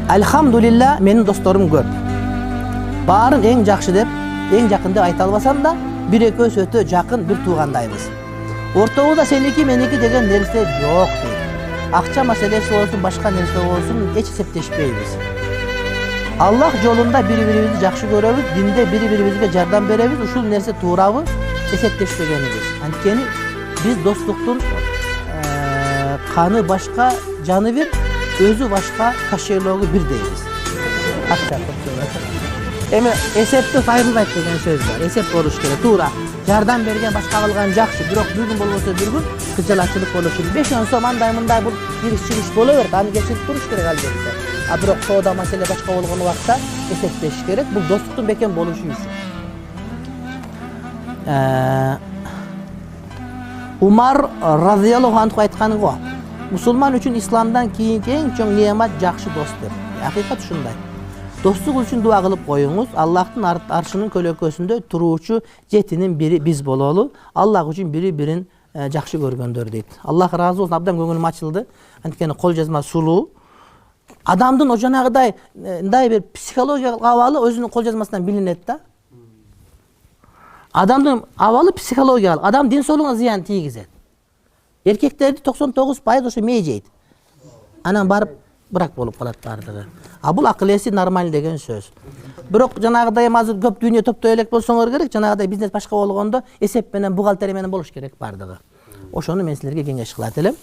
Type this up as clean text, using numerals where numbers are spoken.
Elhamdülillah menin dostlarım көп. Барын ең жақшы деп, ең жақын деп айта албасам да, bir ekөөс өтө жақын bir туғандайбыз. Ортоғуда сеники меники деген нерсе жоқ дейді. Акча маселеси болсун, башка нерсе болсун, эч эсептешпейбиз. Аллах жолунда бири-бирибизди жакшы көрөбүз, динде бири-бирибизге жардам беребиз, ушул нерсе туурабы эсептешпегенибиз. Анткени биз достуктун каны башка, жаны бир, өзү башка, кошелогу бир дейбиз. Эми эсепти сайрылдайт деген сөз бар. Эсеп болуш керек, туура. Жардам берген башка кылган жакшы, бирок бир күн болбосо бир күн кыжалачылык болушу. 5 сом андай мындай бул кириш-чигиш боло берет. Аны кечирип туруш керек албетте. А бирок соода маселе башка болгон убакта эсептеш керек. Бул достуктун бекем болушу үчүн. Умар разияллаху анху айтканы го. Мусулман үчүн исламдан кийинки эң чоң неамат жакшы дост деп. Акыйкат ушундай. Достук үчүн дуа кылып коюңуз. Аллахтын аршынын көлөкөсүндө туруучу жетинин бири биз бололу. Аллах үчүн бири-бирин жакшы көргөндөр дейт. Аллах ыраазы болсун, абдан көңүлүм ачылды. Анткени кол жазма сулуу. Адамдын жанагыдай мындай бир психологиялык абалы өзүнүн кол жазмасынан билинет да. Адамдын абалы психологиялык. Адам дин соолугуна зыян тийгизет. Эркектерди 99% ошо мээ жейт. Анан барып брак болуп калат бардыгы. А бул акыл эси нормаль деген сөз. Бирок жанагыдай азыр көп дүйнө топтой элек болсоңор керек, жанагыдай бизнес башка болгондо эсеп менен бухгалтерия менен болуш керек бардыгы. Ошону мен силерге кеңеш кылат элем.